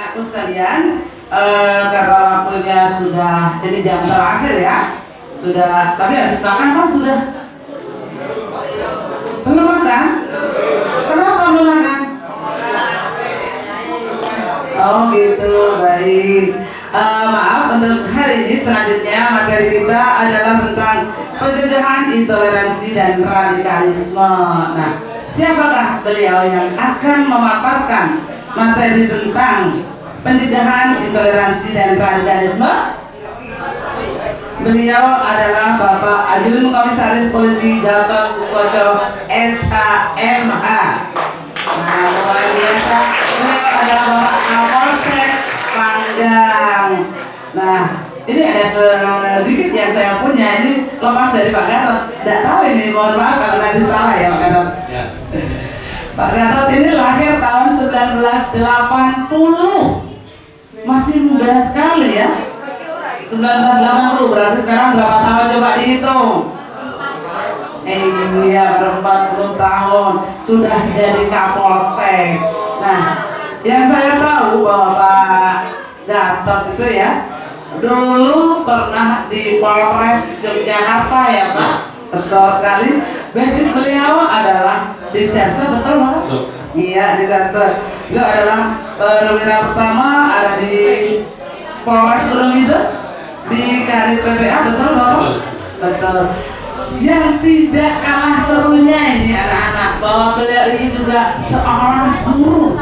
anak-anakku sekalian, karena waktunya sudah, jadi jam terakhir ya, sudah. Tapi habis makan kan sudah belum makan? Kenapa belum makan? Oh gitu, baik. Maaf, untuk hari ini selanjutnya materi kita adalah tentang pencegahan intoleransi dan radikalisme. Nah, siapakah beliau yang akan memaparkan materi tentang pencegahan intoleransi dan radikalisme? Beliau adalah Bapak Ajun Komisaris Polisi Gatot Sukoco SHMH. Nah, luar biasa. Beliau adalah Bapak Kapolsek Pangdam. Nah, ini ada sedikit yang saya punya. Ini lepas dari Pak Gatot. Tidak tahu ini, mohon maaf kalau nanti salah ya Pak Gatot. Ya. Pak Gatot ini lahir tahun 1980. Masih muda sekali ya. 1980 berarti sekarang berapa tahun coba dihitung? Iya, 40 tahun sudah jadi Kapolsek. Nah, yang saya tahu bahwa Pak Gatot itu ya dulu pernah di Polres Yogyakarta ya Pak. Betul sekali. Basic beliau adalah di Serse, betul Pak? Iya, di Serse. Itu adalah perwira pertama ada di Polres Gunung itu, di Kadit PPA, betul Bapak? Betul. Yang tidak kalah serunya ini anak-anak, bahwa beliau ini juga seorang guru.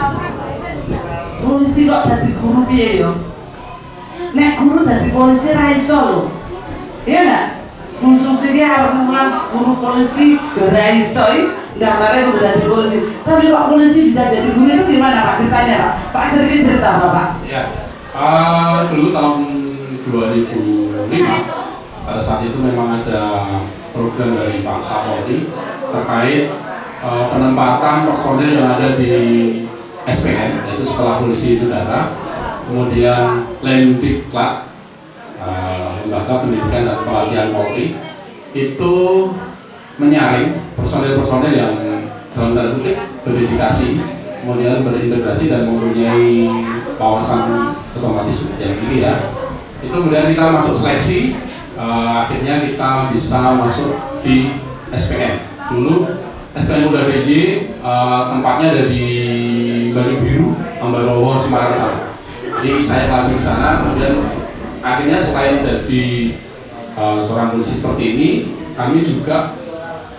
Polisi kok jadi guru piye yo? Nek guru jadi polisi ra iso lho. Iya enggak? Khusus ini harus mulang guru polisi ra iso gambarnya udah jadi polisi. Tapi kok polisi bisa jadi guru itu gimana Pak? Ditanya Pak. Pak sedikit cerita Bapak. Iya. Dulu tahun 2005 pada saat itu memang ada program dari Pak Kapolri terkait penempatan personil yang ada di SPN, yaitu Sekolah Polisi Udara, kemudian Lendiklat, Lembaga Pendidikan dan Pelatihan Polri, itu menyaring personil-personil yang dalam tanda kutip berdedikasi, kemudian berintegrasi dan mempunyai wawasan otomatis yang tinggi ya. Itu kemudian kita masuk seleksi, akhirnya kita bisa masuk di SPN. Dulu SPN Muda PJ tempatnya ada di Bali Biru, Ambarowo, Semarang. Jadi saya masuk di sana, kemudian akhirnya selain jadi seorang polisi seperti ini, kami juga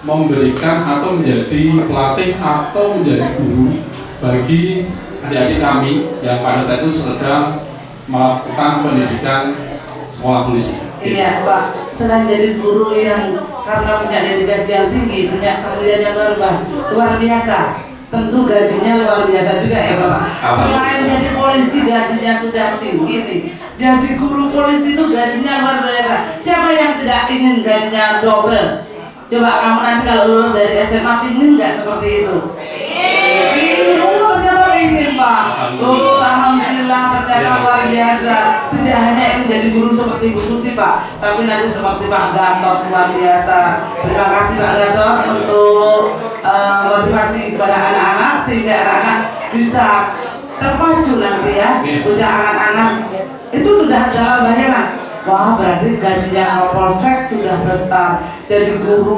memberikan atau menjadi pelatih atau menjadi guru bagi adik-adik kami yang pada saat itu sedang melakukan pendidikan sekolah polisi. Iya Pak, selain jadi guru yang karena punya dedikasi yang tinggi, punya keahlian yang luar biasa, tentu gajinya luar biasa juga ya Bapak. Selain jadi polisi gajinya sudah tinggi nih, jadi guru polisi itu gajinya luar biasa. Siapa yang tidak ingin gajinya double? Coba kamu nanti kalau lulus dari SMA ingin nggak seperti itu? Ternyata ingin Pak. Oh alhamdulillah, ternyata luar biasa. Tidak hanya ingin jadi guru seperti Bu Susi Pak, tapi nanti seperti Pak Gatot, luar biasa. Terima kasih Pak Gatot untuk motivasi kepada anak-anak sehingga anak-anak bisa terpacu nanti ya. Usia anak-anak itu sudah dalam bayangan. Wah berarti gajinya Kapolsek sudah besar, jadi guru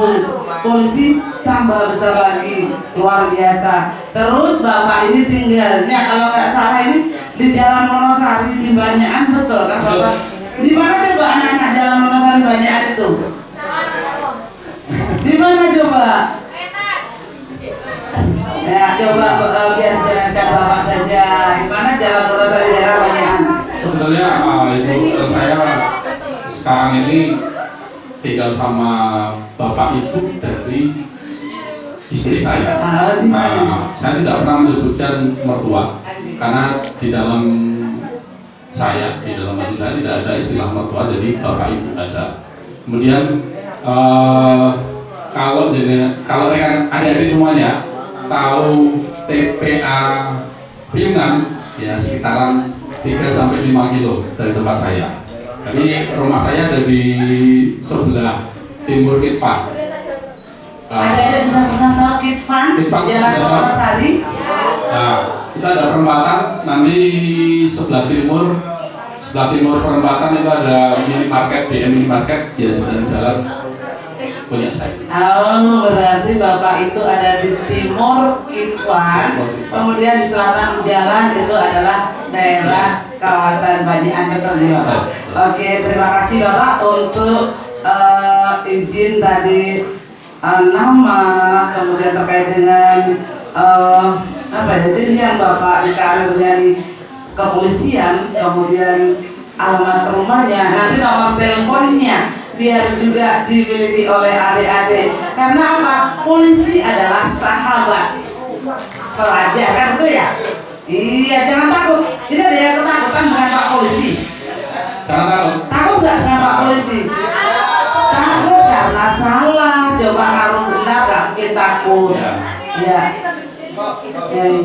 polisi tambah besar lagi, luar biasa. Terus Bapak ini tinggalnya kalau nggak salah ini di Jalan Wonosari di Banyakan, betul kan Bapak? Di mana coba anak-anak Jalan Wonosari Banyakan itu? Di mana coba? Ya coba biar jelaskan Bapak saja. Di mana Jalan Wonosari Banyakan? Sebenarnya itu saya sekarang ini tinggal sama bapak ibu dari istri saya. Saya tidak pernah menyebutkan mertua karena di dalam hati saya tidak ada istilah mertua, jadi bapak ibu saja. Kemudian kalau rekan adik-adik semuanya tahu TPA Piungan ya sekitaran 3-5 kilo dari tempat saya. Jadi rumah saya ada di sebelah timur Kitvan. Ada sudah pernah tahu Kitvan? Jalan Wonosari. Nah, kita ada perempatan, nanti sebelah timur perempatan itu ada minimarket, BM minimarket, ya sedang jalan punya saya. Oh, berarti Bapak itu ada di timur Kitwan, kemudian di selatan jalan itu adalah daerah kawasan Banjian, betul ya Bapak? Oke, terima kasih Bapak untuk izin tadi nama, kemudian terkait dengan apa ya, jenjang Bapak di karir dari kepolisian, kemudian alamat rumahnya, nanti nomor teleponnya biar juga dimiliki oleh adik-adik. Karena apa? Polisi adalah sahabat pelajar, kan itu ya? Iya, jangan takut. Tidak ada yang ketakutan dengan Pak Polisi. Jangan takut. Takut nggak dengan Pak Polisi? Takut karena salah. Coba kalau benar nggak mungkin takut. Ya.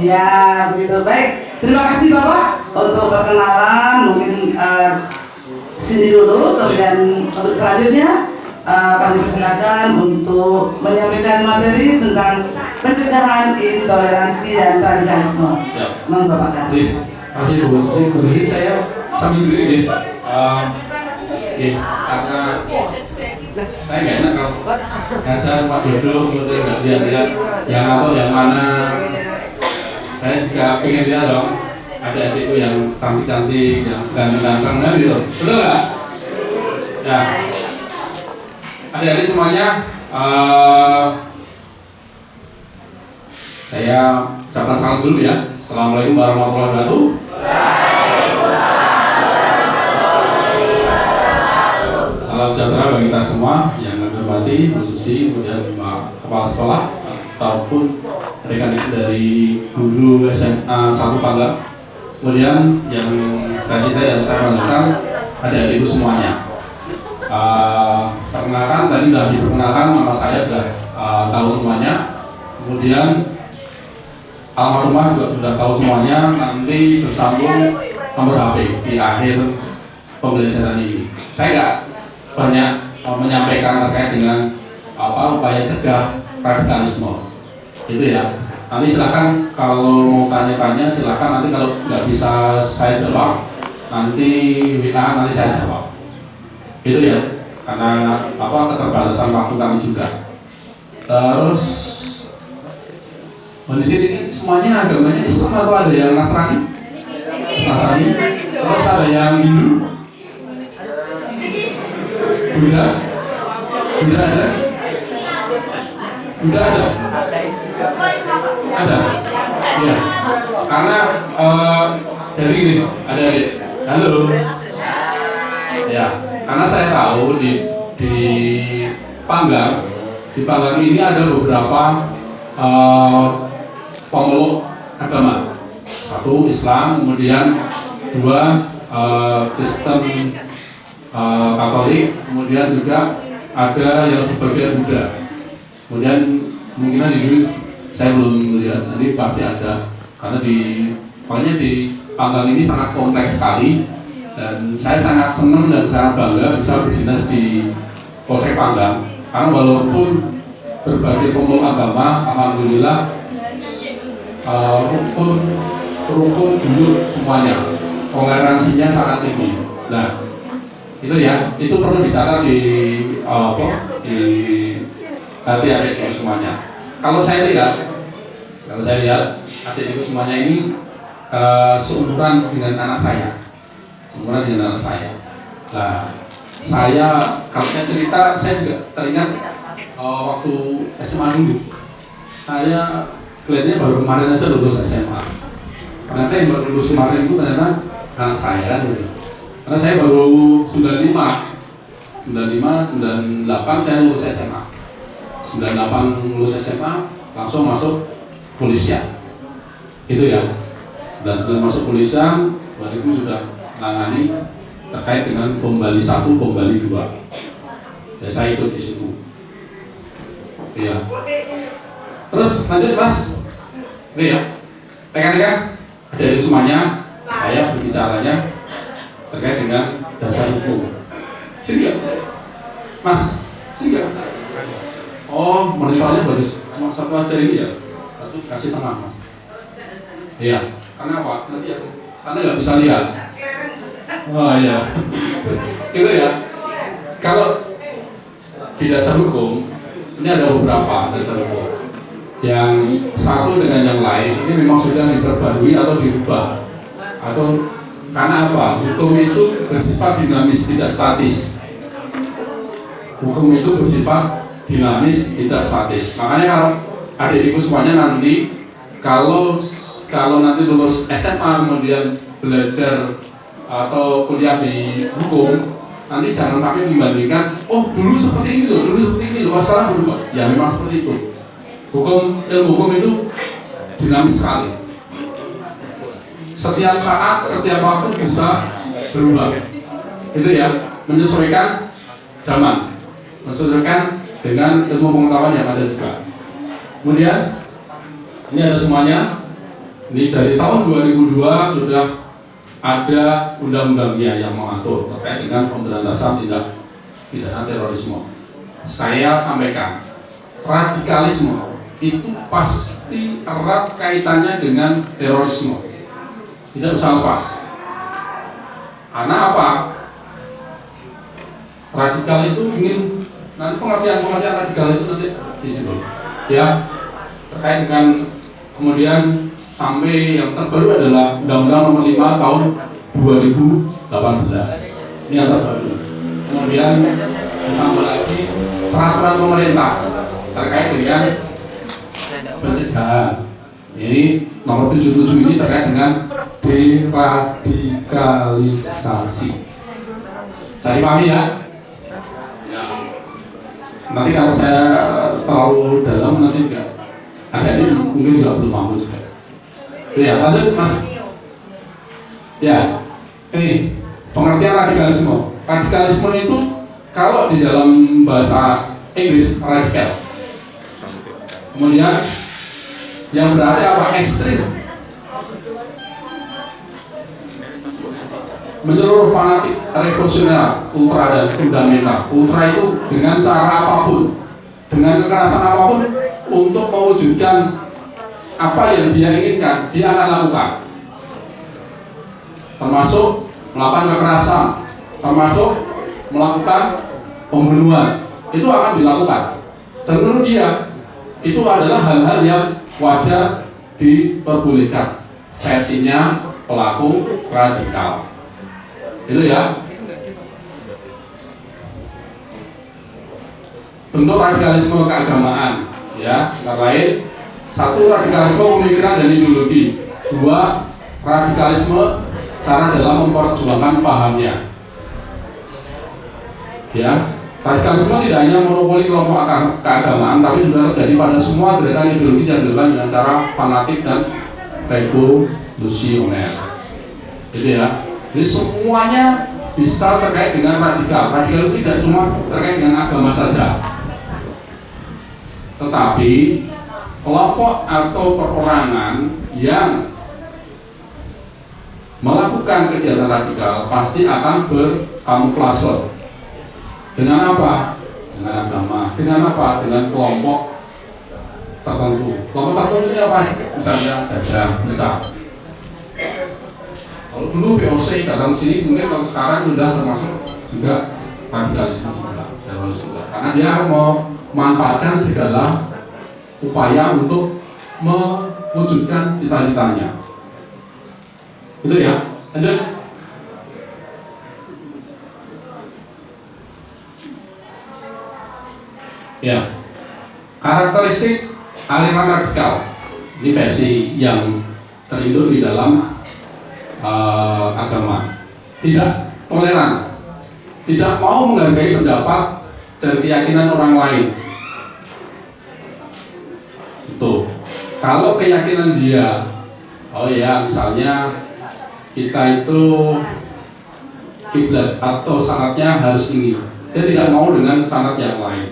Ya, begitu. Baik. Terima kasih Bapak untuk perkenalan. Mungkin sini dulu, kemudian untuk selanjutnya kami persilakan untuk menyampaikan materi tentang pencegahan intoleransi dan radikalisme. Monggo Bapak Kadri. Terima kasih Bu Susi. Bu Susi, saya sambil berdiri karena saya nggak enak kalau dasar Pak Dodo seperti nggak lihat yang atau yang mana. Saya juga pengen lihat dong adik-adikku yang cantik-cantik, yang ganteng-ganteng, kan gitu. Betul nggak? Ya. Adik-adik semuanya, saya ucapkan salam dulu ya. Assalamualaikum warahmatullahi wabarakatuh. Salam sejahtera bagi kita semua yang kami hormati, Bu Susi, kemudian Pak Kepala Sekolah ataupun rekan-rekan dari guru SMA 1 Panggang. Kemudian yang saya cintai dan saya banggakan adik-adikku semuanya. Perkenalkan tadi sudah diperkenalkan, nama saya sudah tahu semuanya. Kemudian alamat rumah juga sudah tahu semuanya. Nanti bersambung nomor HP di akhir pembelajaran ini. Saya nggak banyak menyampaikan terkait dengan upaya cegah radikalisme. Itu ya. Nanti silakan kalau mau tanya-tanya silakan, nanti kalau nggak bisa saya jawab nanti WA nanti saya jawab. Itu ya, karena keterbatasan waktu kami juga. Terus di sini semuanya agamanya Islam atau ada yang Nasrani? Nasrani. Terus ada yang Hindu? Buddha? Buddha ada? Buddha ada? Ada? Iya. Karena dari ini ada adik. Halo. Ya, karena saya tahu di Panggang ini ada beberapa pemeluk agama. Satu Islam, kemudian dua Kristen Katolik, kemudian juga ada yang sebagian Buddha. Kemudian kemungkinan di saya belum melihat, nanti pasti ada karena pokoknya di Panggang ini sangat kompleks sekali dan saya sangat senang dan sangat bangga bisa berdinas di Polsek Panggang karena walaupun berbagai pemeluk agama, alhamdulillah rukun dulu semuanya, toleransinya sangat tinggi. Nah itu ya, itu perlu dicatat di hati adik semuanya. Kalau saya lihat adik-adik semuanya ini seumuran dengan anak saya. Nah, kalau saya cerita, saya juga teringat waktu SMA dulu. Saya kelihatannya baru kemarin aja lulus SMA. Ternyata yang baru lulus kemarin itu ternyata anak saya. Gitu. Karena saya baru 98 saya lulus SMA. 98 lulus SMA langsung masuk polisian. Itu ya. 99 masuk polisian, baru itu sudah menangani terkait dengan bom Bali 1, bom Bali 2. Ya, saya ikut di situ. Iya. Terus lanjut Mas. Ini ya. Rekan-rekan, adik-adik semuanya, saya berbicaranya terkait dengan dasar hukum. Sini ya. Mas, sini ya. Oh, monitornya bagus. Cuma satu aja ini ya. Satu kasih tengah Mas. Iya. Karena apa? Nanti ya, Anda nggak bisa lihat. Oh iya, gitu ya. Kalau di dasar hukum ini ada beberapa dasar hukum. Yang satu dengan yang lain ini memang sudah diperbarui atau dirubah. Atau karena apa? Hukum itu bersifat dinamis, tidak statis. Hukum itu bersifat dinamis, tidak statis. Makanya kalau adik-adikku semuanya nanti kalau nanti lulus SMA kemudian belajar atau kuliah di hukum, nanti jangan sampai membandingkan, oh dulu seperti ini loh, dulu seperti ini loh, sekarang berubah. Ya memang seperti itu. Ilmu hukum itu dinamis sekali. Setiap saat, setiap waktu bisa berubah. Itu ya, menyesuaikan zaman, menyesuaikan dengan ilmu pengetahuan yang ada juga. Kemudian ini ada semuanya. Ini dari tahun 2002 sudah ada undang-undangnya yang mengatur terkait dengan pemberantasan tindak pidana terorisme. Saya sampaikan, radikalisme itu pasti erat kaitannya dengan terorisme. Tidak usah lepas. Karena apa? Radikal itu ingin, nanti pengertian radikal itu nanti di situ. Ya, terkait dengan kemudian sampai yang terbaru adalah Undang-Undang Nomor 5 Tahun 2018. Ini yang terbaru. Kemudian ditambah lagi peraturan pemerintah terkait dengan pencegahan. Ini nomor 77 ini terkait dengan deradikalisasi. Saya pahami ya? Ya. Nanti kalau saya terlalu dalam nanti juga ada ini mungkin juga belum paham juga. Ya, lanjut Mas. Ya, ini pengertian radikalisme. Radikalisme itu kalau di dalam bahasa Inggris radikal. Kemudian yang berarti apa? Ekstrim. Menyeluruh, fanatik, revolusioner, ultra dan fundamental. Ultra itu dengan cara apapun, dengan kekerasan apapun untuk mewujudkan apa yang dia inginkan, dia akan lakukan. Termasuk melakukan kekerasan, termasuk melakukan pembunuhan. Itu akan dilakukan. Dan menurut dia itu adalah hal-hal yang wajar diperbolehkan. Versinya pelaku radikal. Itu ya. Bentuk radikalisme keagamaan, ya, antara lain satu, radikalisme pemikiran dan ideologi. Dua, radikalisme cara dalam memperjuangkan pahamnya. Ya, radikalisme tidak hanya monopoli kelompok keagamaan, tapi sudah terjadi pada semua gerakan ideologis yang dilakukan dengan cara fanatik dan revolusioner. Gitu ya. Jadi semuanya bisa terkait dengan radikal. Radikal itu tidak cuma terkait dengan agama saja, tetapi kelompok atau perorangan yang melakukan kegiatan radikal pasti akan berkamuflase. Dengan apa? Dengan agama. Dengan apa? Dengan kelompok tertentu. Kelompok tertentu ini apa? Misalnya gajah besar. Kalau dulu VOC datang sini, mungkin kalau sekarang sudah termasuk juga radikalisme juga. Karena dia mau memanfaatkan segala upaya untuk mewujudkan cita-citanya. Itu ya. Lanjut. Ya. Karakteristik aliran radikal. Ini versi yang terinduk di dalam agama. Tidak toleran, tidak mau menghargai pendapat dan keyakinan orang lain. Tuh, kalau keyakinan dia, oh ya, misalnya kita itu kiblat atau sanadnya harus ini, dia tidak mau dengan sanad yang lain.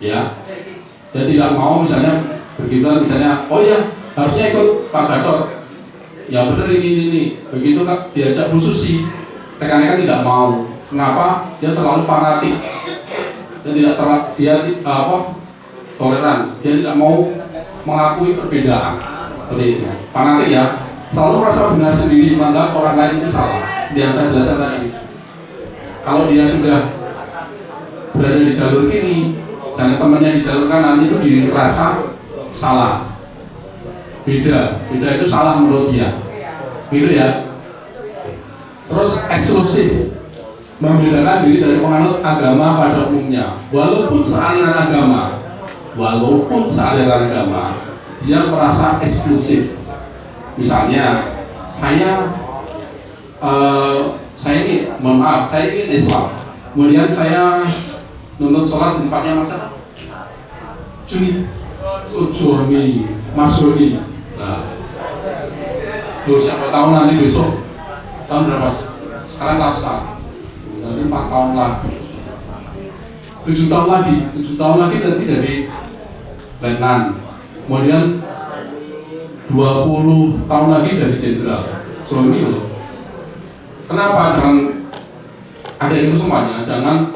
Ya, dia tidak mau misalnya begitu, misalnya, oh ya harusnya ikut Pak Gatot. Ya benar ini. Begitu kan diajak Bu Susi, rekan-rekan tidak mau. Kenapa? Dia terlalu fanatik. Dia tidak toleran. Dia tidak mau mengakui perbedaan. seperti itu. Fanatik ya, selalu merasa benar sendiri, menganggap orang lain itu salah. Yang saya jelaskan tadi, kalau dia sudah berada di jalur kiri, dan temannya di jalur kanan, itu dirasa salah. Beda itu salah menurut dia, gitu ya. Terus eksklusif, membedakan diri dari penganut agama pada umumnya, walaupun sealiran agama, dia merasa eksklusif. Misalnya saya ini, mohon maaf, saya ini Islam, kemudian saya nonton sholat di tempatnya Mas Joni, Mas Joni. Nah, tuh siapa tahu nanti besok tahun berapa? Sekarang kelas 1, nanti 4 tahun lagi, 7 tahun lagi nanti jadi letnan, kemudian 20 tahun lagi jadi jenderal. Joni loh. Kenapa jangan ada itu semuanya? Jangan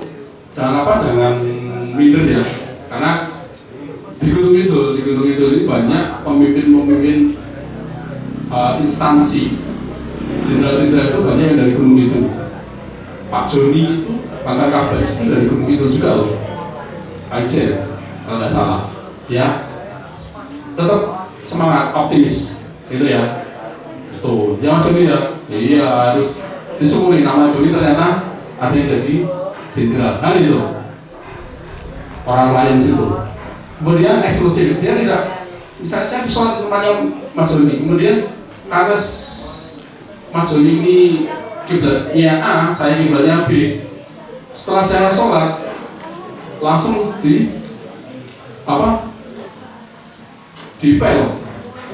minder ya, karena di Gunung Kidul ini banyak pemimpin instansi, jenderal-jenderal itu banyak yang dari Gunung Kidul. Pak Joni itu mantan Kabais itu dari Gunung Kidul juga loh, Ajen kalau nggak salah ya. Tetap semangat, optimis gitu ya. Itu ya Mas Joni ya, iya harus disyukuri nama Joni ternyata ada yang jadi jenderal, nah itu orang lain situ. Kemudian eksklusif, dia tidak, misalnya saya sholat di tempatnya Mas Joni, kemudian karena Mas Joni ini kiblatnya A, saya kiblatnya B. Setelah saya sholat, langsung dipel.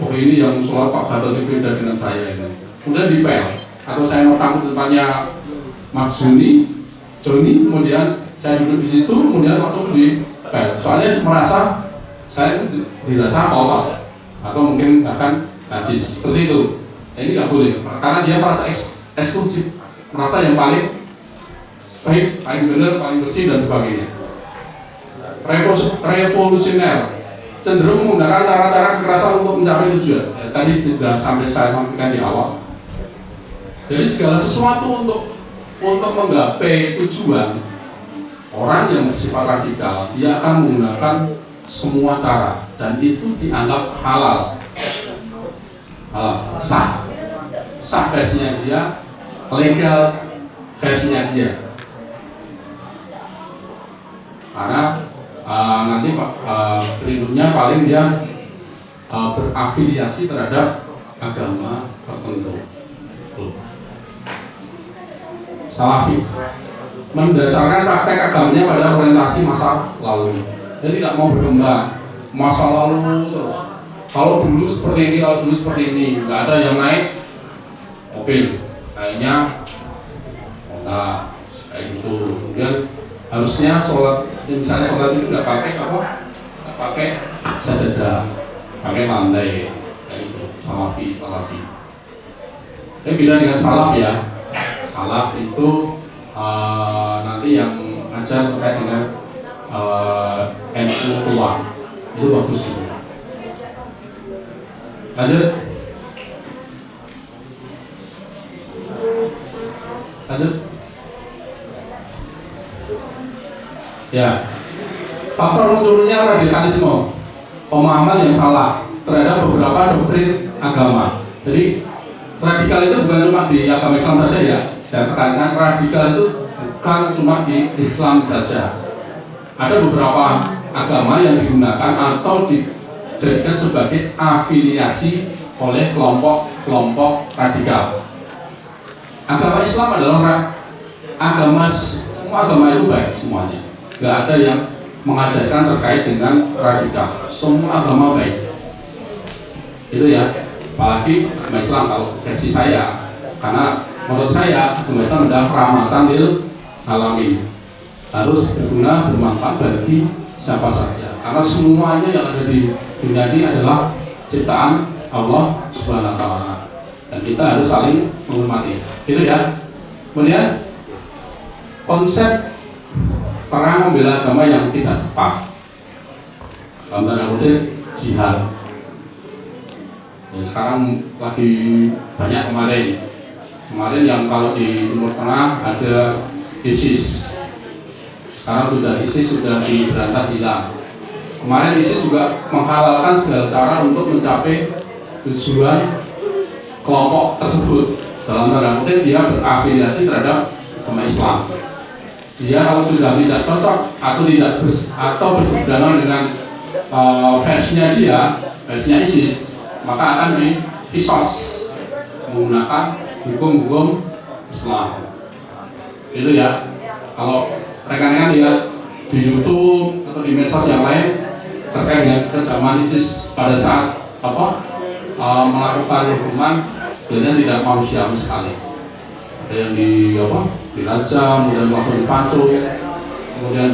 Oh ini yang sholat Pak Gatot itu beda dengan saya ini. Kemudian dipel, atau saya mau tamu di tempatnya Mas Joni, kemudian saya duduk di situ, kemudian langsung dipel. Soalnya merasa saya dirasa kotor atau mungkin bahkan najis, seperti itu. Ini nggak boleh, karena dia merasa eksklusif, merasa yang paling baik, paling benar, paling bersih dan sebagainya. Revolusioner, cenderung menggunakan cara-cara kekerasan untuk mencapai tujuan. Ya, tadi sudah saya sampaikan di awal. Jadi segala sesuatu untuk menggapai tujuan, orang yang bersifat radikal dia akan menggunakan semua cara dan itu dianggap halal, sah versinya dia, legal versinya dia. Karena nanti berlindungnya paling dia berafiliasi terhadap agama tertentu. Salafi mendasarkan praktek agamanya pada orientasi masa lalu. Jadi tidak mau berkembang masa lalu terus. Kalau dulu seperti ini, kalau dulu seperti ini, nggak ada yang naik mobil, kayaknya kayak gitu. Kemudian harusnya sholat, misalnya sholat itu nggak pakai apa? Nggak pakai sajadah, pakai lantai, kayak gitu. Salafi. Ini beda dengan salaf ya. Salaf itu nanti yang ajar terkait dengan NU tua itu bagus sih. Lanjut. Ya, faktor munculnya radikalisme, pemahaman yang salah terhadap beberapa doktrin agama. Jadi radikal itu bukan cuma di agama Islam saja ya. Saya tekankan radikal itu bukan cuma di Islam saja. Ada beberapa agama yang digunakan atau dijadikan sebagai afiliasi oleh kelompok radikal. Agama Islam adalah semua agama itu baik semuanya. Gak ada yang mengajarkan terkait dengan radikal. Semua agama baik. Itu ya. Apalagi agama Islam kalau versi saya, karena menurut saya agama Islam adalah rahmatan lil alamin, harus berguna bermanfaat bagi siapa saja, karena semuanya yang ada di dunia ini adalah ciptaan Allah Subhanahu wa Ta'ala dan kita harus saling menghormati, gitu ya. Kemudian konsep perang membela agama yang tidak tepat, dalam tanda kutip jihad Ya, sekarang lagi banyak kemarin yang kalau di Timur Tengah ada ISIS, sekarang ISIS sudah diberantas hilang. Kemarin ISIS juga menghalalkan segala cara untuk mencapai tujuan kelompok tersebut. Dalam tanda kutip dia berafiliasi terhadap agama Islam. Dia kalau sudah tidak cocok atau berseberangan dengan versinya ISIS, maka akan dikisos menggunakan hukum-hukum Islam. Itu ya. Kalau rekan-rekan lihat di YouTube atau di medsos yang lain terkait dengan kecaman ISIS pada saat melakukan hukuman, biasanya tidak manusiawi sekali. Ada yang dirajam, kemudian langsung dipancung, kemudian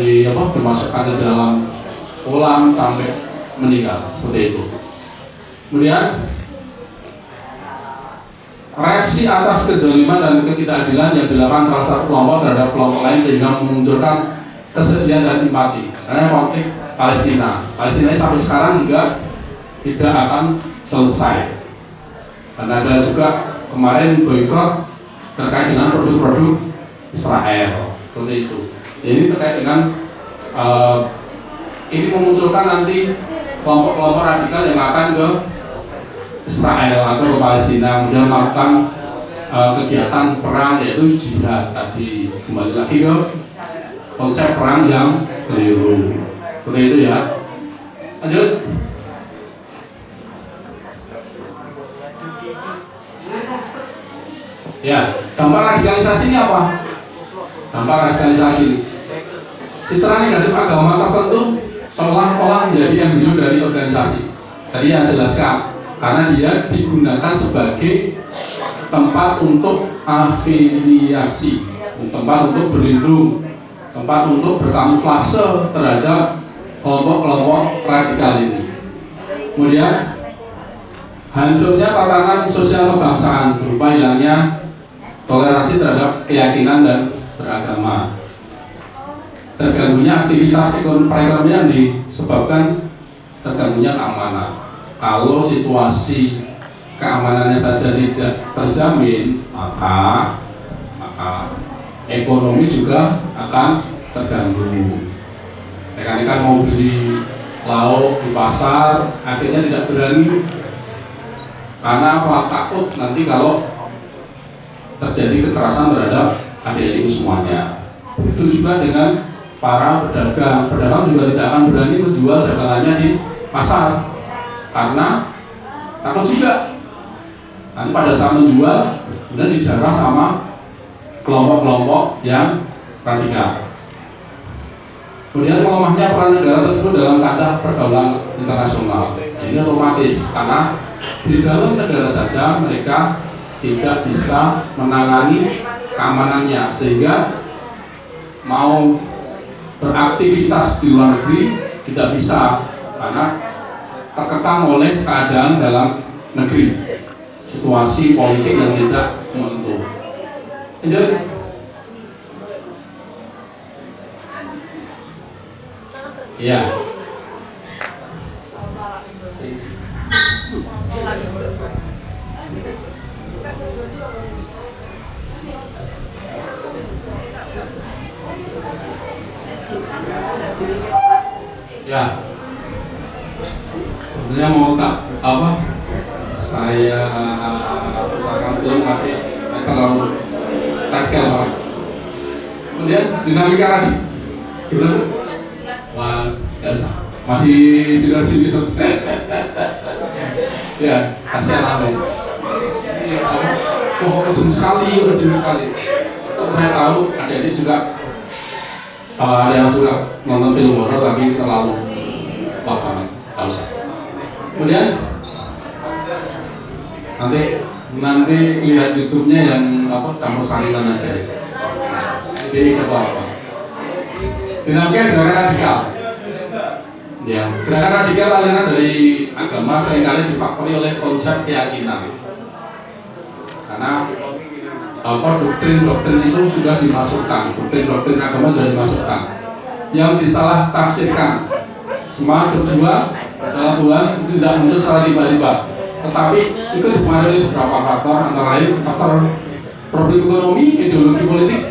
dimasukkan ke dalam kolam sampai meninggal, seperti itu. Kemudian reaksi atas kezaliman dan ketidakadilan yang dilakukan salah satu kelompok terhadap kelompok lain sehingga memunculkan kesedihan dan empati. Karena konflik Palestina sampai sekarang juga tidak akan selesai. Dan ada juga kemarin boikot terkait dengan produk-produk Israel, seperti itu. Jadi terkait dengan ini memunculkan nanti kelompok-kelompok radikal yang akan ke Israel atau ke Palestina, kemudian melakukan kegiatan perang, yaitu jihad tadi. Kembali lagi ke konsep perang yang keliru, seperti itu ya. Lanjut. Ya, dampak radikalisasi ini apa? Dampak radikalisasi citra negatif agama tertentu seolah-olah menjadi embrio dari organisasi. Tadi yang jelaskan, karena dia digunakan sebagai tempat untuk afiliasi, tempat untuk berlindung, tempat untuk berkamuflase terhadap kelompok-kelompok radikal ini. Kemudian hancurnya tatanan sosial kebangsaan berupa hilangnya toleransi terhadap keyakinan dan beragama. Terganggunya aktivitas perekonomian disebabkan terganggunya keamanan. Kalau situasi keamanannya saja tidak terjamin, maka ekonomi juga akan terganggu. Rekan-rekan mau beli lauk di pasar, akhirnya tidak berani karena takut nanti kalau terjadi kekerasan terhadap adik-adikku semuanya. Begitu juga dengan para pedagang juga tidak akan berani menjual dagangannya di pasar karena takut juga nanti pada saat menjual kemudian dijarah sama kelompok-kelompok yang radikal. Kemudian melemahnya peran negara tersebut dalam kancah pergaulan internasional. Ini otomatis karena di dalam negara saja mereka tidak bisa menangani keamanannya, sehingga mau beraktivitas di luar negeri tidak bisa karena terkekang oleh keadaan dalam negeri, situasi politik yang tidak menentu. Lanjut. Ya. Ya, sebenarnya mau saya akan film tapi terlalu takil. Kemudian dinamika tadi gimana? Wah, nggak usah, masih tidur sini tuh. Ya, kasihan apa? Kejam sekali. Saya tahu adik-adik juga ada yang suka nonton film horor tapi terlalu wah banget, nggak usah. Kemudian nanti lihat YouTube-nya yang campur sarilan aja. Jadi apa? Dinamika gerakan radikal. Ya, gerakan radikal aliran dari agama seringkali difaktori oleh konsep keyakinan. Karena doktrin itu sudah dimasukkan, doktrin agama sudah dimasukkan, yang disalah tafsirkan. Semangat berjuang dalam Tuhan itu tidak muncul secara tiba-tiba, tetapi itu dipengaruhi beberapa faktor, antara lain faktor problem ekonomi, ideologi politik,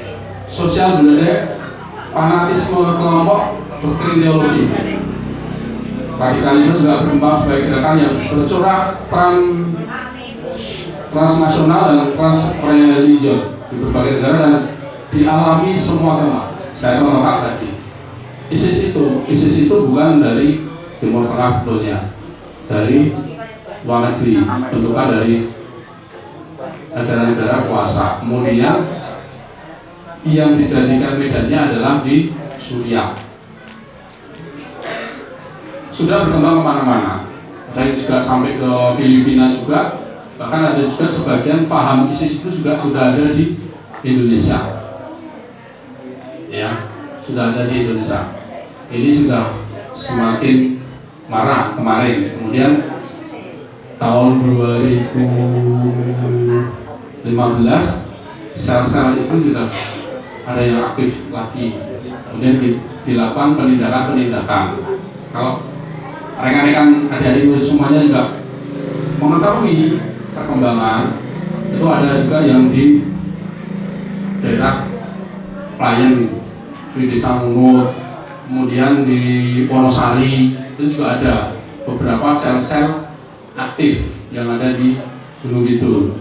sosial budaya, fanatisme kelompok, doktrin ideologi. Radikalisme juga berkembang sebagai gerakan yang bercorak transnasional dan transreligion di berbagai negara dan dialami semua sama. Saya contohkan tadi. ISIS itu bukan dari Timur Tengah sebetulnya, dari luar negeri, bentukan dari negara-negara kuasa. Kemudian yang dijadikan medannya adalah di Suriah. Sudah berkembang kemana-mana, saya juga sampai ke Filipina juga, bahkan ada juga sebagian paham ISIS itu juga sudah ada di Indonesia, ya, sudah ada di Indonesia. Ini sudah semakin marah kemarin. Kemudian tahun 2015 sel-sel itu sudah ada yang aktif lagi. Kemudian dilakukan penindakan. Kalau rekan-rekan adik-adik semuanya juga mengetahui perkembangan, itu ada juga yang di daerah Klayen, di Desa Mungut, kemudian di Wonosari itu juga ada beberapa sel-sel aktif yang ada di Gunung Kidul.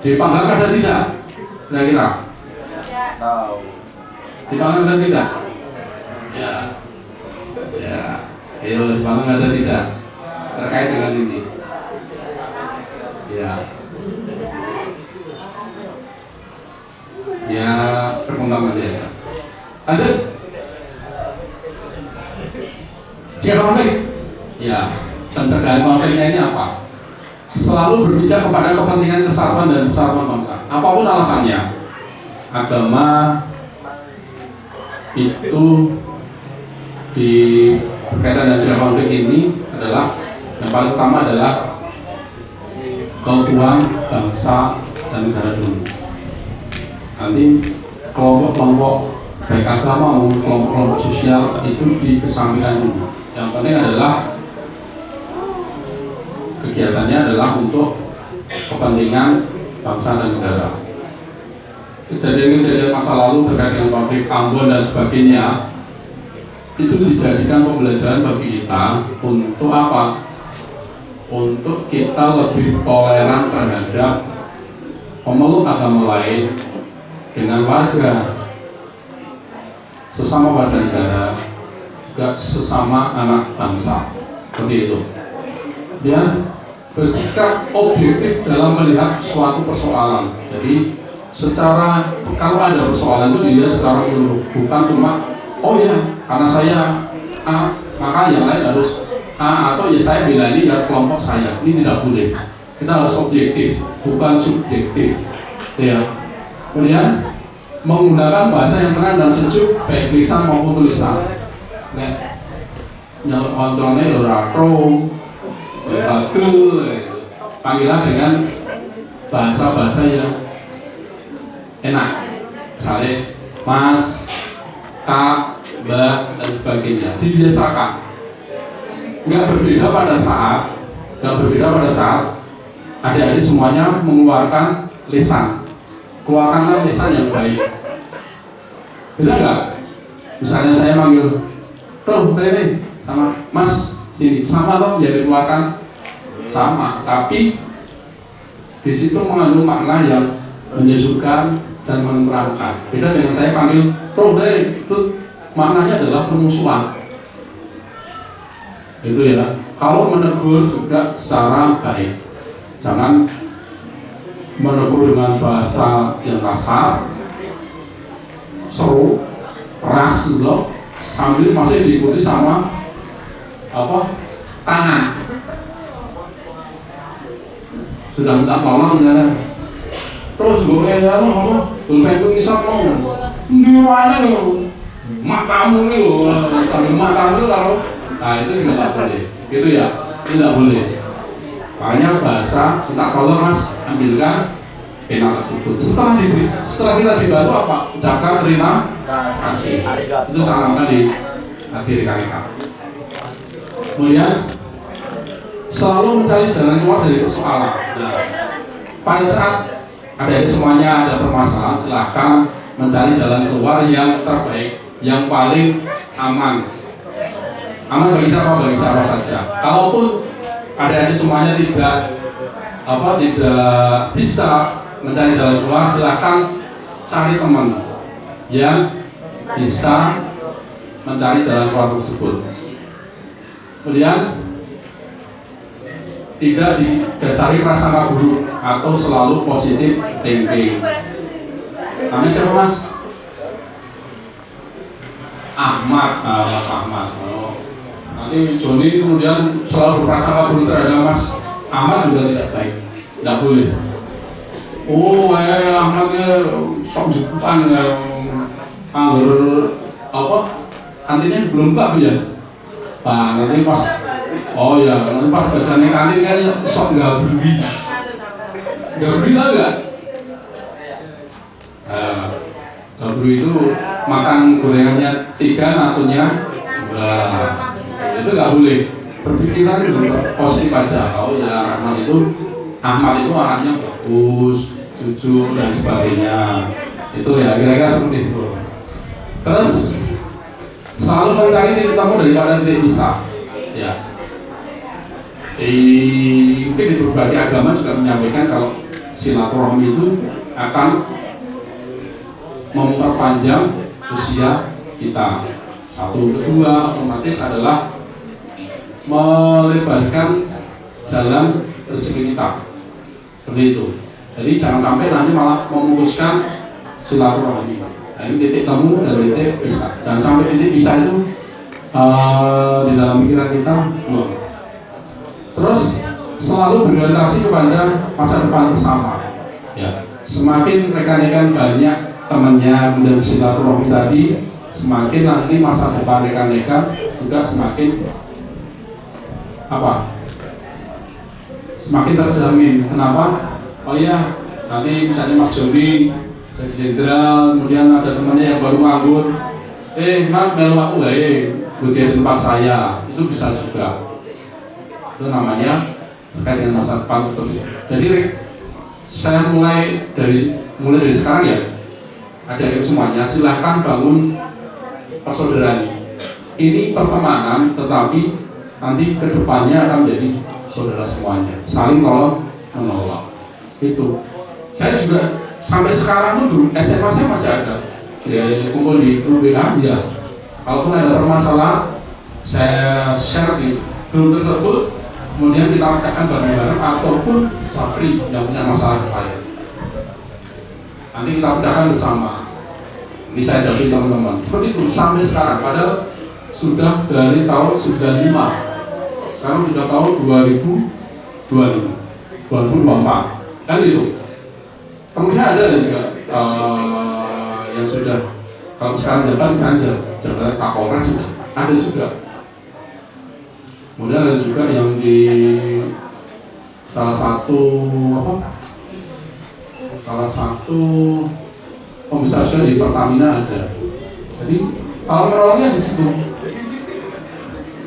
Di Panggang ada tidak? Kira-kira? Tahu. Di Panggang ada tidak? Ya. Ya. Di Panggang ada tidak? Terkait dengan ini. Ya. Ya, perkembangan biasa. Lanjut. Jika konflik, ya, pencegahan konfliknya ini apa? Selalu berbicara kepada kepentingan kesatuan dan persatuan bangsa. Apapun alasannya, agama itu di berkaitan dengan jika konflik ini adalah yang paling utama adalah keutuhan bangsa dan negara dulu. Nanti kelompok-kelompok baik agama maupun kelompok-kelompok sosial itu dikesampingkan dulu. Yang penting adalah kegiatannya adalah untuk kepentingan bangsa dan negara. Kejadian-kejadian masa lalu terkait dengan konflik Ambon dan sebagainya itu dijadikan pembelajaran bagi kita untuk apa? Untuk kita lebih toleran terhadap pemeluk agama lain dengan warga, sesama warga negara, juga sesama anak bangsa, seperti itu. Dan bersikap objektif dalam melihat suatu persoalan. Jadi secara, kalau ada persoalan itu dilihat secara menyeluruh, bukan cuma oh ya karena saya A maka yang lain harus A, atau ya saya bela ini ya kelompok saya. Ini tidak boleh. Kita harus objektif, bukan subjektif. Ya. Kemudian menggunakan bahasa yang tenang dan sejuk, baik lisan maupun tulisan. Nek nyalur kontrolnya doratro, bagel, panggilan dengan bahasa-bahasa yang enak, misalnya mas, kak, mbak, dan sebagainya. Dibiasakan. Nggak berbeda pada saat adik-adik semuanya mengeluarkan lisan. Keluarkanlah lisan yang baik. Beda nggak? Misalnya saya manggil Bro, Rene, sama Mas, sini, sama loh, ya dikeluarkan sama, tapi di situ mengandung makna yang menyejukkan dan menenteramkan. Beda dengan saya panggil Bro, Rene, itu maknanya adalah permusuhan. Itu ya. Kalau menegur juga secara baik, jangan menegur dengan bahasa yang kasar, seru, keras loh, sambil masih diikuti sama tangan. Sudah minta tolong ya. Terus gue kayak tulpen itu ngisap mau gimana lo? Matamu nih lo, sambil matamu kalau nah itu juga tak boleh. Gitu ya, tidak boleh. Makanya bahasa minta tolong mas, ambilkan pena tersebut. Setelah kita dibantu apa? Ucapkan terima kasih. Itu tanamkan di hati rekan-rekan. Kemudian selalu mencari jalan keluar dari persoalan. Nah, pada saat adik-adik semuanya ada permasalahan, silahkan mencari jalan keluar yang terbaik, yang paling aman. Aman bagi siapa saja. Kalaupun adik-adik semuanya tidak bisa mencari jalan keluar, silahkan cari teman yang bisa mencari jalan keluar tersebut. Kemudian tidak didasari prasangka buruk atau selalu positif thinking. Namanya siapa Mas? Ahmad, Mas Ahmad. Oh. Nanti Joni kemudian selalu berprasangka buruk terhadap Mas Ahmad juga tidak baik, tidak boleh. Oh, Ahmadnya sok jutaan anggur kantinnya belum buka ya? Pak, nanti pas nanti pas jajannya kantin kan sok nggak beli lah nggak? Jabru itu makan gorengannya 3, natunya itu nggak boleh. Berpikiran itu positif aja. Kalau ya Ahmad itu anaknya bagus, jujur dan sebagainya. Itu ya kira-kira seperti itu. Terus selalu mencari titik temu daripada titik pisah. Ya. Mungkin di berbagai agama juga menyampaikan kalau silaturahmi itu akan memperpanjang usia kita. Satu, kedua otomatis adalah melebarkan jalan rezeki kita. Seperti itu. Jadi jangan sampai nanti malah memutuskan silaturahmi. Nah, ini titik temu dan titik pisah. Jangan sampai titik pisah itu di dalam pikiran kita. Terus selalu berorientasi kepada masa depan bersama. Ya. Semakin rekan-rekan banyak temannya menjadi silaturahmi tadi, semakin nanti masa depan rekan-rekan juga semakin semakin terjamin. Kenapa? Oh iya, nanti misalnya Mas Joni jadi jenderal, kemudian ada temannya yang baru nganggur, Mas melu aku buat tempat saya, itu bisa juga. Itu namanya terkait dengan masa depan seperti itu. Jadi saya mulai dari sekarang ya, adik-adik semuanya silahkan bangun persaudaraan. Ini pertemanan, tetapi nanti kedepannya akan menjadi saudara semuanya, saling menolong. Itu saya juga sampai sekarang tuh SMA saya masih ada ya, kumpul di grup WA ya. Kalaupun ada permasalahan saya share di grup tersebut, kemudian kita pecahkan bareng-bareng, ataupun Sapri yang punya masalah ke saya, nanti kita pecahkan bersama. Ini saya jadi teman-teman seperti itu sampai sekarang, padahal sudah dari tahun 95. Sekarang sudah tahun 2024 kan itu. Kemudian ada juga yang sudah, kalau sekarang jabatan Kapolres sudah ada juga. Kemudian ada juga yang di salah satu komisaris di Pertamina ada. Jadi kalau menolongnya di situ.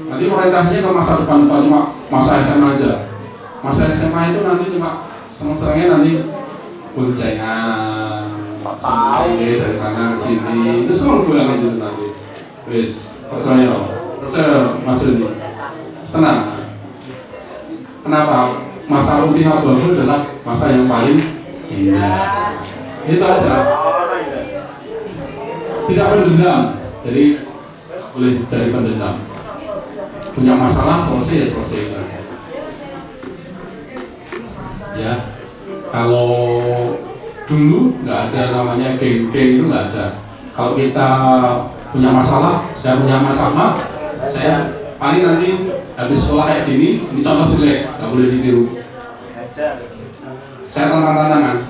Nanti orientasinya ke masa depan, cuma masa SMA aja. Masa SMA itu nanti cuma seneng-senengnya nanti boncengan, dari sana ke sini, itu semua banget itu nanti. Wis, percaya Mas Rudi. Tenang. Kenapa? Masa rutin abu-abu adalah masa yang paling indah. Itu aja. Tidak pendendam, jadi boleh jadi pendendam. Punya masalah selesai ya selesai aja. Ya, kalau dulu nggak ada namanya geng-geng, itu nggak ada. Kalau kita punya masalah, saya punya masalah, saya paling nanti habis sekolah kayak gini, ini contoh jelek, nggak boleh ditiru. Saya tantang-tantangan,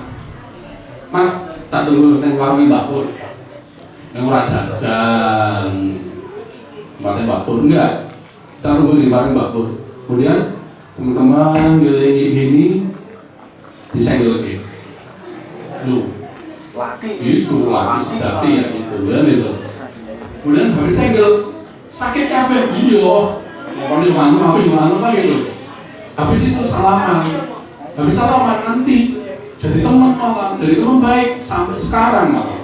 Mak, tak tunggu neng warung Mbak Pur, neng jajan, tempatnya Mbak Pur enggak. Kita tunggu di bareng Mbak Pur. Kemudian teman-teman gini disenggol lagi. Itu laki sejati ya gitu kan itu. Kemudian habis senggol sakit apa? Iya. Kalau di mana apa gitu. habis itu salaman, habis salaman nanti jadi teman malah, jadi teman baik sampai sekarang malah.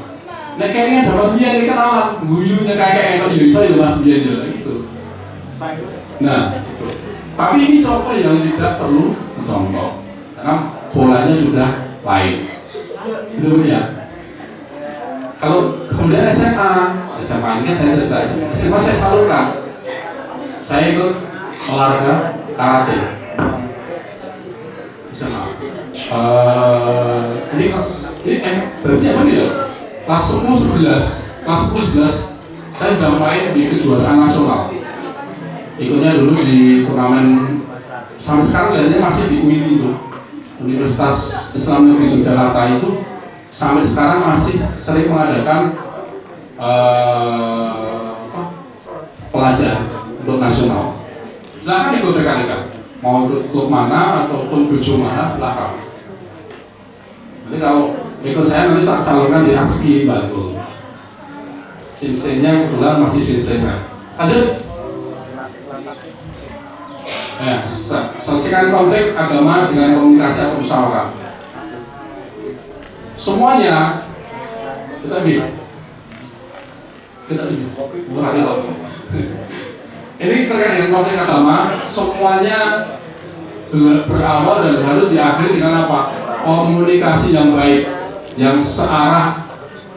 Nek kayaknya zaman dia ini kenalan, guyunya kayak Indonesia ya mas dia gitu. Nah, itu. Tapi ini contoh yang tidak perlu dicontoh, karena polanya sudah lain. Itu ya. Kalau kemudian SMA ini saya cerita, SMA saya salurkan. Saya ikut olahraga karate. SMA. Ini berarti apa nih ya? Kelas 10, 11 saya sudah main di kejuaraan nasional. Ikutnya dulu di turnamen, sampai sekarang kayaknya masih di UIN itu, Universitas Islam Negeri Yogyakarta itu sampai sekarang masih sering mengadakan pelajaran untuk nasional. Silahkan ikut rekan-rekan, mau ikut klub mana ataupun dojo mana silahkan. Nanti kalau ikut saya nanti salurkan di Akski Bantul. Sinsenya kebetulan masih sinsei saya. Lanjut. Selesaikan konflik agama dengan komunikasi atau musyawarah. Semuanya kita ini terkait dengan konflik agama, semuanya berawal dan harus diakhiri dengan apa? Komunikasi yang baik, yang searah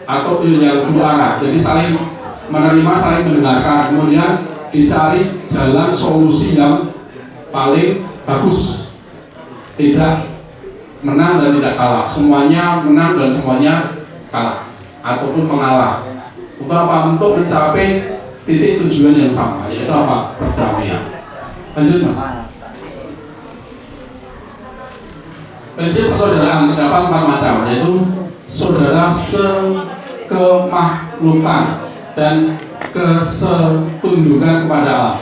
atau yang dua arah. Jadi saling menerima, saling mendengarkan, kemudian dicari jalan solusi yang paling bagus. Tidak menang dan tidak kalah, semuanya menang dan semuanya kalah ataupun mengalah. Untuk apa? Untuk mencapai titik tujuan yang sama, yaitu apa? Perdamaian. Lanjut mas. Prinsip persaudaraan terdapat 4 macam, yaitu saudara sekemahlukan dan kesetundukan kepada Allah.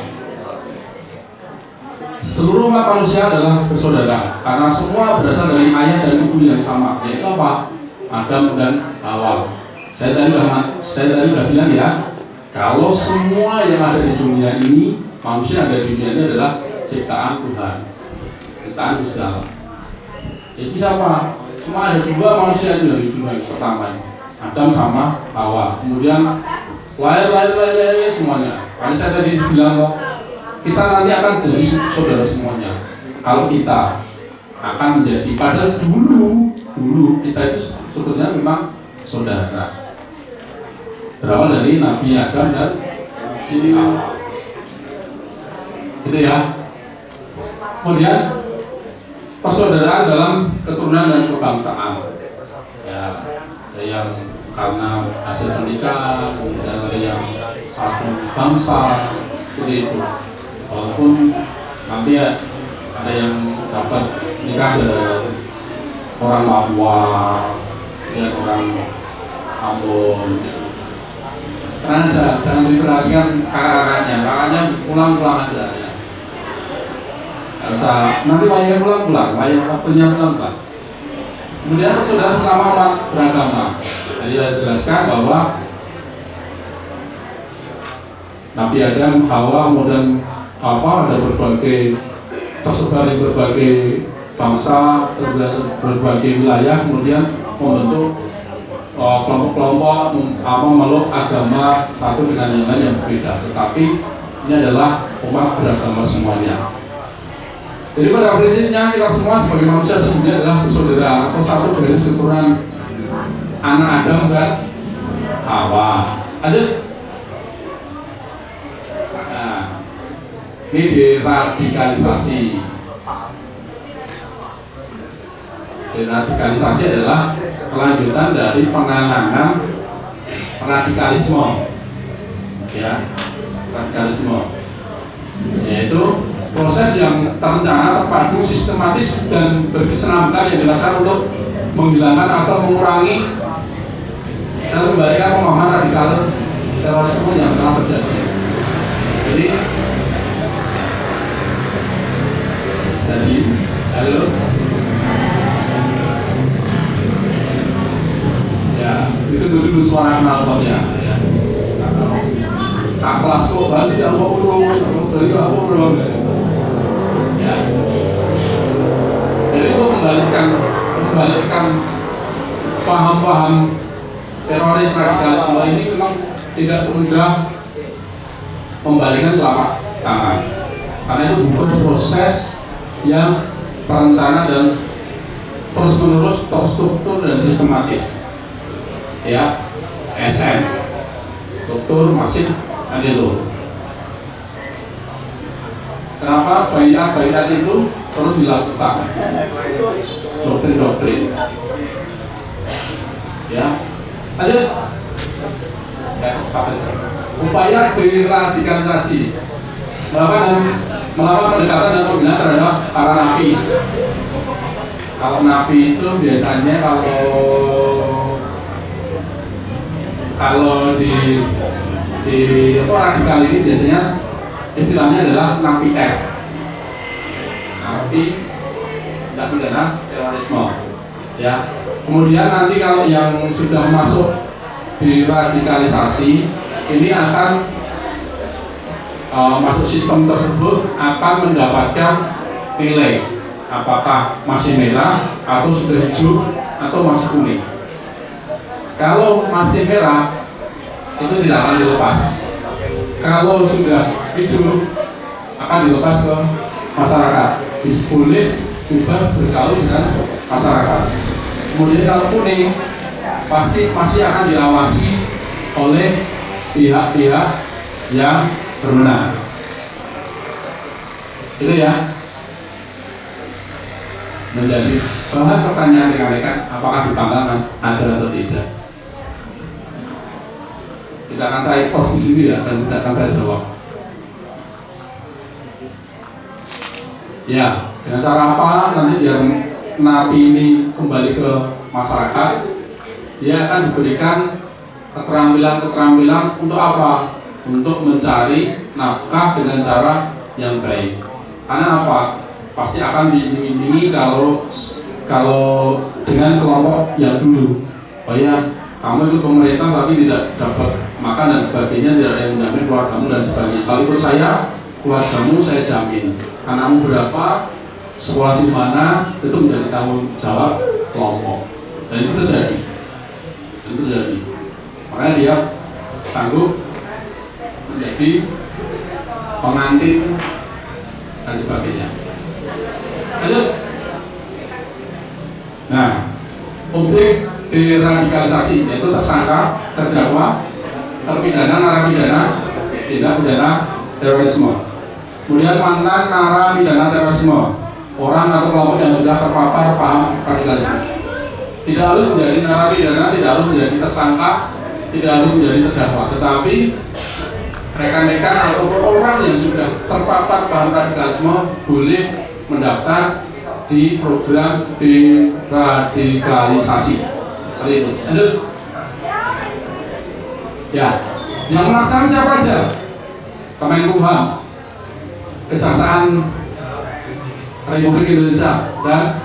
Seluruh umat manusia adalah bersaudara karena semua berasal dari ayah dan ibu yang sama, yaitu apa? Adam dan Hawa. Saya tadi sudah bilang ya, kalau semua yang ada di dunia ini, manusia yang ada di dunia ini adalah ciptaan Tuhan, ciptaan Gusti Allah. Jadi siapa? Cuma ada 2 manusia itu dari dunia pertama, Adam sama Hawa. Kemudian lahir semuanya. Karena saya tadi bilang kita nanti akan jadi saudara semuanya. Kalau kita akan menjadi, padahal dulu kita itu sebetulnya memang saudara. Berawal dari Nabi Adam dan Siti Hawa. Gitu ya. Kemudian persaudaraan dalam keturunan dan kebangsaan. Ya, ada yang karena hasil pernikahan, kemudian ada yang satu bangsa, seperti itu. Walaupun nanti ya, ada yang dapat nikah dari orang Papua, dan orang Ambon. Karena jangan diperhatikan kakaknya pulang aja ya. Nggak usah, nanti wayang pulang, wayang waktunya pulang. Kemudian saudara sesama umat beragama. Jadi saya jelaskan bahwa Nabi Adam, Hawa, kemudian ada berbagai tersebar di berbagai bangsa, berbagai wilayah, kemudian membentuk kelompok-kelompok memeluk agama satu dengan yang lain yang berbeda. Tetapi ini adalah umat beragama semuanya. Jadi pada prinsipnya kita semua sebagai manusia sesungguhnya adalah bersaudara atau satu garis keturunan anak Adam dan Hawa. Lanjut. Nah, ini deradikalisasi. Deradikalisasi adalah kelanjutan dari penanganan radikalisme, ya, radikalisme, yaitu proses yang terencana, terpadu, sistematis dan berkesinambungan yang dilaksanakan untuk menghilangkan atau mengurangi dan membalikan pemahaman radikal terorisme yang telah terjadi. Jadi, halo. Ya, itu dulu suara knalpotnya ya. Kak kelas kok balik tidak mau terus dari aku belum ya. itu membalikkan paham-paham teroris radikalisme ini memang tidak semudah membalikkan telapak tangan, karena itu butuh proses yang terencana dan terus-menerus, terstruktur dan sistematis. Ya, SM, struktur masif adilo. Kenapa bayat itu terus dilakukan? Doktrin-doktrin. Ya, lanjut. Upaya deradikalisasi melakukan pendekatan dan pembinaan terhadap para napi. Kalau napi itu biasanya kalau di radikal ini biasanya istilahnya adalah napi R, napi tindak pidana terorisme. Ya, kemudian nanti kalau yang sudah masuk di radikalisasi ini akan masuk sistem tersebut akan mendapatkan nilai apakah masih merah atau sudah hijau atau masih kuning. Kalau masih merah itu tidak akan dilepas. Kalau sudah hijau akan dilepas ke masyarakat, boleh bebas bergaul dengan masyarakat. Kemudian kalau kuning pasti masih akan diawasi oleh pihak-pihak yang berwenang. Itu ya menjadi bahan pertanyaan rekan-rekan, apakah di Pangkalan ada atau tidak. Tidak akan saya expose di sini ya, dan tidak akan saya jawab. Ya, dengan cara apa nanti biar napi ini kembali ke masyarakat? Dia akan diberikan keterampilan-keterampilan untuk apa? Untuk mencari nafkah dengan cara yang baik. Karena apa? Pasti akan diiming-imingi kalau dengan kelompok yang dulu. Oh ya, kamu ikut pemerintah tapi tidak dapat makan dan sebagainya, tidak ada yang menjamin keluargamu dan sebagainya. Kalau ikut saya, keluargamu saya jamin. Anakmu berapa, sekolah di mana, itu menjadi tanggung jawab kelompok. Dan itu terjadi. Makanya dia sanggup menjadi pengantin dan sebagainya. Lanjut. Nah, objek deradikalisasi yaitu tersangka, terdakwa, terpidana, narapidana, tindak pidana terorisme. Kemudian mantan narapidana terorisme, orang atau kelompok yang sudah terpapar paham radikalisme. Tidak harus menjadi narapidana, tidak harus menjadi tersangka, tidak harus menjadi terdakwa, tetapi rekan-rekan ataupun orang yang sudah terpapar paham radikalisme boleh mendaftar di program deradikalisasi. Seperti itu. Lanjut. Ya, yang melaksanakan siapa aja? Kemenkumham, Kejaksaan Republik Indonesia, dan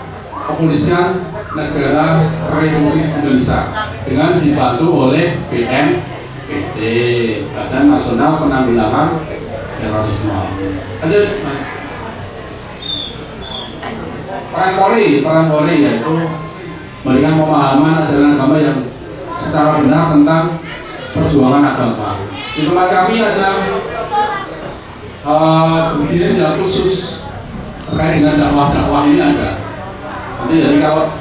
Kepolisian Negara Republik Indonesia dengan dibantu oleh BNPT, Badan Nasional Penanggulangan Terorisme. Lanjut, Mas. Peran Polri yaitu memberikan pemahaman ajaran agama yang secara benar tentang perjuangan agama. Di tempat kami ada bagian yang khusus terkait dengan dakwah ini ada. Nanti jadi kalau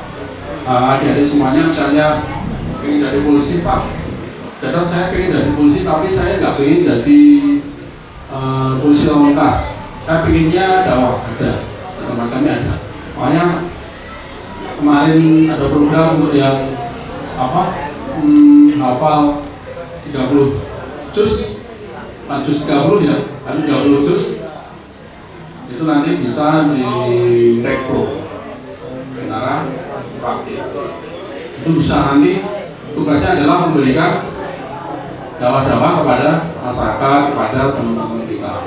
adik-adik semuanya misalnya ingin jadi polisi, Pak, jadi saya ingin jadi polisi tapi saya nggak ingin jadi polisi lalu lintas. Saya pinginnya dakwah, ada di tempat kami ada. Makanya kemarin ada program untuk yang hafal 30 juz, juz 30 ya, ada 30 juz itu nanti bisa direkrut secara praktik. Itu bisa nanti tugasnya adalah memberikan dakwah-dakwah kepada masyarakat, kepada teman-teman kita.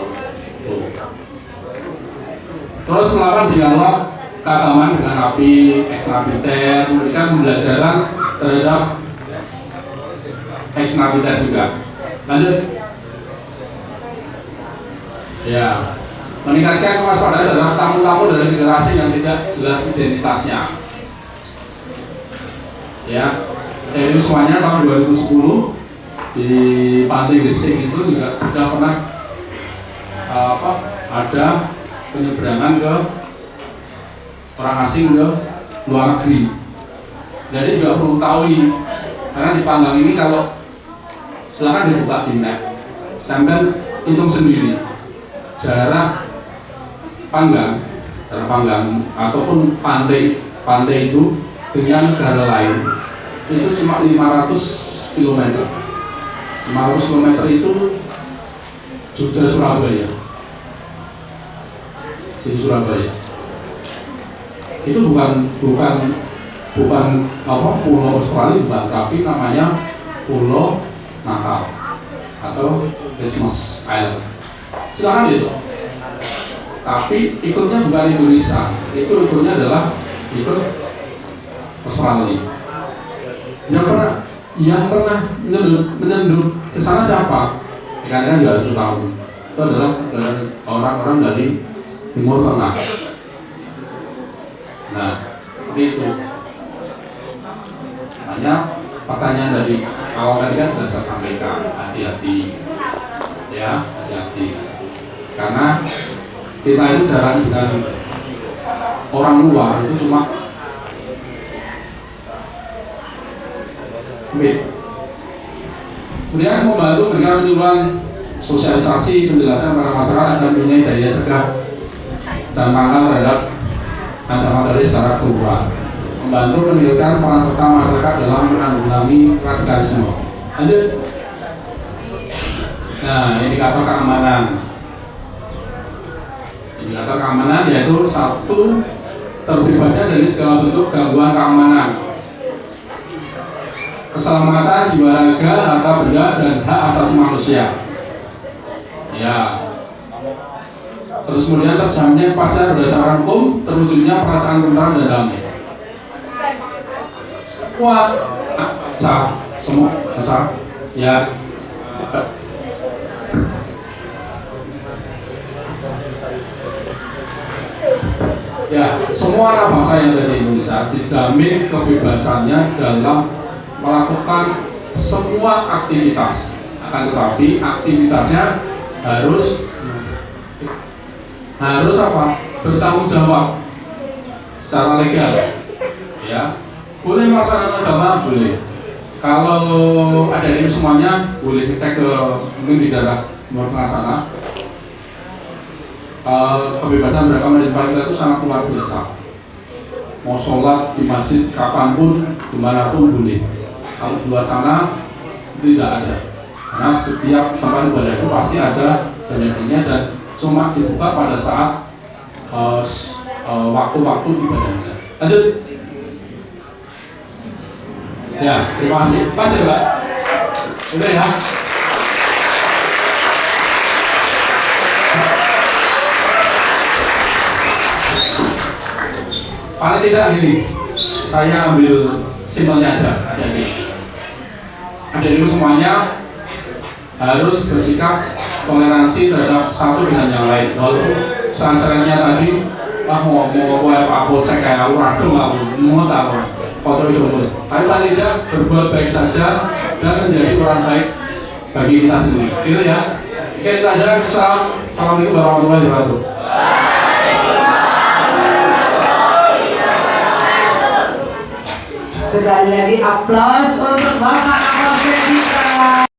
Terus melakukan dialog keagamaan dengan napi, ex-napiter, memberikan pembelajaran terhadap ex-napiter juga. Lanjut. Ya, Meningkatkan kewaspadaan terhadap tamu-tamu dari negara asing yang tidak jelas identitasnya. Ya, ini semuanya tahun 2010 di Pantai Gesing itu juga sudah pernah ada penyeberangan ke orang asing ke luar negeri. Jadi juga perlu tahu karena di Panggang ini kalau silakan dibuka di map, sampai hitung sendiri jarak Panggang ataupun pantai itu dengan negara lain itu cuma 500 km. 500 km itu Jogja Surabaya. Di Surabaya. Itu bukan pulau Australia, bukan, tapi namanya Pulau Natal atau Christmas Island. Silakan itu. Tapi ikutnya bukan Indonesia, itu ikutnya adalah ikut Australia. Yang pernah menyenduh ke sana siapa? Ikan-ikan juga harus tahu. Itu adalah orang-orang dari Timur Tengah. Nah, seperti itu. Makanya pertanyaan dari awal tadi kan sudah saya sampaikan, hati-hati, ya, hati-hati. Karena kita itu jarang dengan orang luar itu cuma kemudian membantu memberikan penyuluhan sosialisasi penjelasan kepada masyarakat agar mempunyai daya cegah dan pangkal terhadap ancaman teroris secara keseluruhan, membantu meningkatkan peran serta masyarakat dalam menanggulangi radikalisme. Lanjut. Nah, indikator keamanan. Indikator keamanan yaitu satu, terbebasnya dari segala bentuk gangguan keamanan, keselamatan jiwa raga, harta benda, dan hak asasi manusia. Ya. Terus kemudian terjaminnya kepastian berdasarkan hukum, terwujudnya perasaan tentram dan damai. Kuat, semua besar, ya. Ya, semua anak bangsa yang ada di Indonesia dijamin kebebasannya dalam melakukan semua aktivitas. Akan tetapi aktivitasnya harus apa? Bertanggung jawab secara legal. Ya, boleh melaksanakan agama, boleh. Kalau ada ini semuanya boleh cek ke mungkin di daerah Timur Tengah sana. Kebebasan beragama di tempat kita itu sangat luar biasa. Mau sholat di masjid kapanpun, dimanapun boleh. Kalau di luar sana tidak ada. Karena setiap tempat ibadah itu pasti ada penjaganya dan cuma dibuka pada saat waktu-waktu ibadah saja. Lanjut. Ya, terima kasih. Pas ya, Pak? Udah ya. Paling tidak gini, saya ambil simpelnya aja. Ada dulu semuanya harus bersikap toleransi terhadap satu dengan yang lain. Walaupun saran-sarannya tadi, mau Pak Polsek kayak aku radu nggak mau tahu foto itu boleh. Tapi paling tidak berbuat baik saja dan menjadi orang baik bagi kita sendiri. Gitu ya. Oke, kita aja. Assalamualaikum warahmatullahi wabarakatuh. Sekali lagi aplaus untuk Bapak Kapolsek kita.